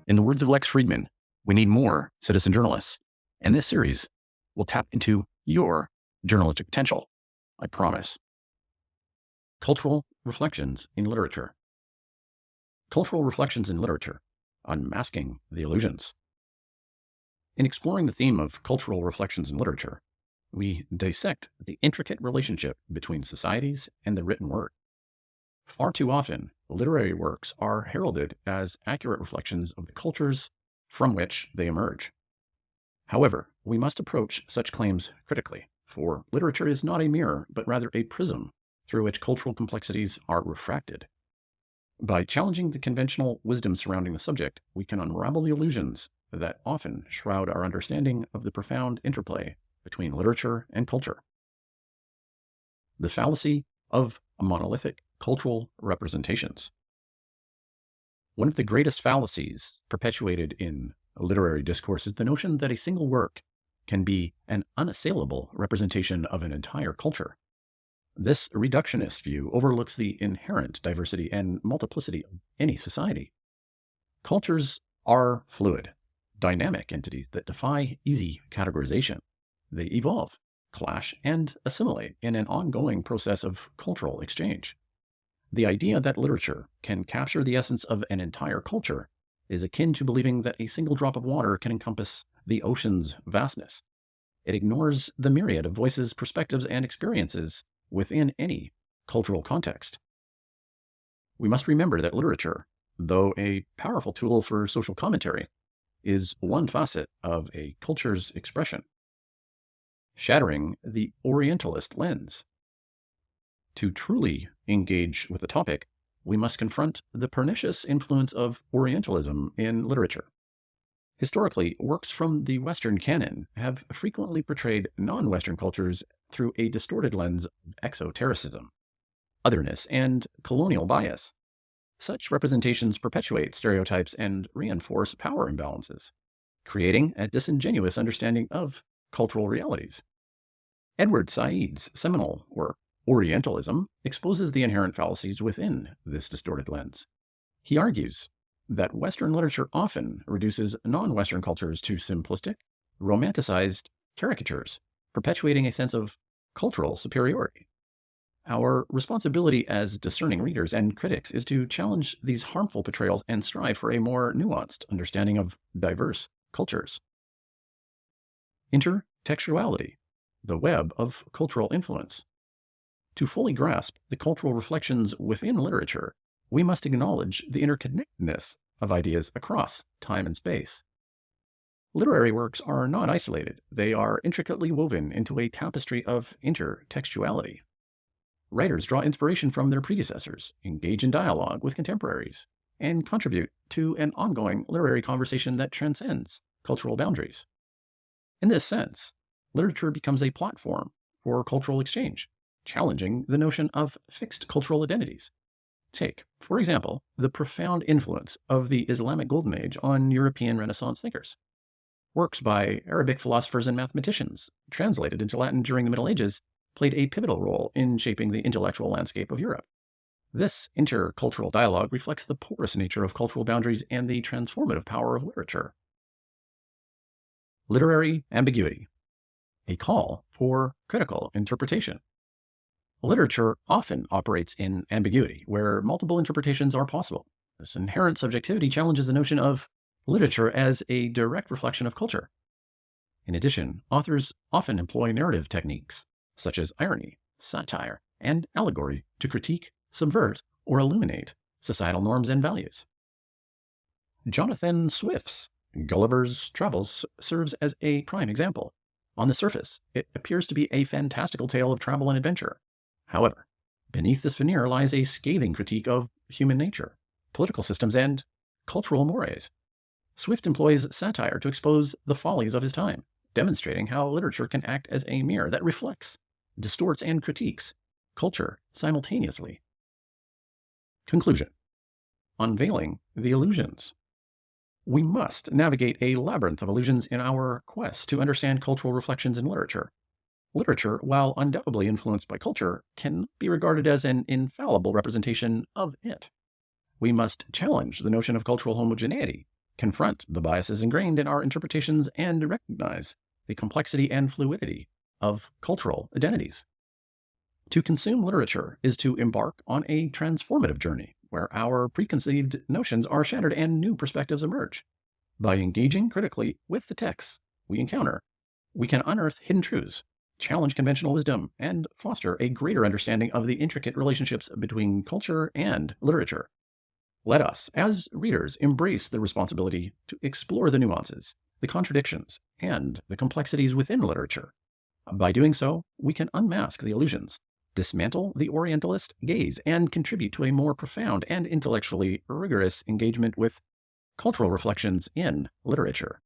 In the words of Lex Friedman, we need more citizen journalists. And this series will tap into your journalistic potential. I promise. Cultural reflections in literature. Cultural reflections in literature. Unmasking the illusions. In exploring the theme of cultural reflections in literature, we dissect the intricate relationship between societies and the written word. Far too often, literary works are heralded as accurate reflections of the cultures from which they emerge. However, we must approach such claims critically, for literature is not a mirror, but rather a prism through which cultural complexities are refracted. By challenging the conventional wisdom surrounding the subject, we can unravel the illusions that often shroud our understanding of the profound interplay between literature and culture. The fallacy of monolithic cultural representations. One of the greatest fallacies perpetuated in literary discourse is the notion that a single work can be an unassailable representation of an entire culture. This reductionist view overlooks the inherent diversity and multiplicity of any society. Cultures are fluid, dynamic entities that defy easy categorization. They evolve, clash, and assimilate in an ongoing process of cultural exchange. The idea that literature can capture the essence of an entire culture is akin to believing that a single drop of water can encompass the ocean's vastness. It ignores the myriad of voices, perspectives, and experiences within any cultural context. We must remember that literature, though a powerful tool for social commentary, is one facet of a culture's expression. Shattering the Orientalist lens. To truly engage with the topic, we must confront the pernicious influence of Orientalism in literature. Historically, works from the Western canon have frequently portrayed non-Western cultures through a distorted lens of exotericism, otherness, and colonial bias. Such representations perpetuate stereotypes and reinforce power imbalances, creating a disingenuous understanding of cultural realities. Edward Said's seminal work, Orientalism, exposes the inherent fallacies within this distorted lens. He argues that Western literature often reduces non-Western cultures to simplistic, romanticized caricatures, perpetuating a sense of cultural superiority. Our responsibility as discerning readers and critics is to challenge these harmful portrayals and strive for a more nuanced understanding of diverse cultures. Intertextuality, the web of cultural influence. To fully grasp the cultural reflections within literature, we must acknowledge the interconnectedness of ideas across time and space. Literary works are not isolated. They are intricately woven into a tapestry of intertextuality. Writers draw inspiration from their predecessors, engage in dialogue with contemporaries, and contribute to an ongoing literary conversation that transcends cultural boundaries. In this sense, literature becomes a platform for cultural exchange, challenging the notion of fixed cultural identities. Take, for example, the profound influence of the Islamic Golden Age on European Renaissance thinkers. Works by Arabic philosophers and mathematicians, translated into Latin during the Middle Ages, played a pivotal role in shaping the intellectual landscape of Europe. This intercultural dialogue reflects the porous nature of cultural boundaries and the transformative power of literature. Literary ambiguity, a call for critical interpretation. Literature often operates in ambiguity, where multiple interpretations are possible. This inherent subjectivity challenges the notion of literature as a direct reflection of culture. In addition, authors often employ narrative techniques, such as irony, satire, and allegory, to critique, subvert, or illuminate societal norms and values. Jonathan Swift's Gulliver's Travels serves as a prime example. On the surface, it appears to be a fantastical tale of travel and adventure. However, beneath this veneer lies a scathing critique of human nature, political systems, and cultural mores. Swift employs satire to expose the follies of his time, demonstrating how literature can act as a mirror that reflects, distorts, and critiques culture simultaneously. Conclusion. Unveiling the illusions. We must navigate a labyrinth of illusions in our quest to understand cultural reflections in literature. Literature, while undoubtedly influenced by culture, can be regarded as an infallible representation of it. We must challenge the notion of cultural homogeneity confront the biases ingrained in our interpretations, and recognize the complexity and fluidity of cultural identities. To consume literature is to embark on a transformative journey where our preconceived notions are shattered and new perspectives emerge. By engaging critically with the texts we encounter, we can unearth hidden truths, challenge conventional wisdom, and foster a greater understanding of the intricate relationships between culture and literature. Let us, as readers, embrace the responsibility to explore the nuances, the contradictions, and the complexities within literature. By doing so, we can unmask the illusions, dismantle the Orientalist gaze, and contribute to a more profound and intellectually rigorous engagement with cultural reflections in literature.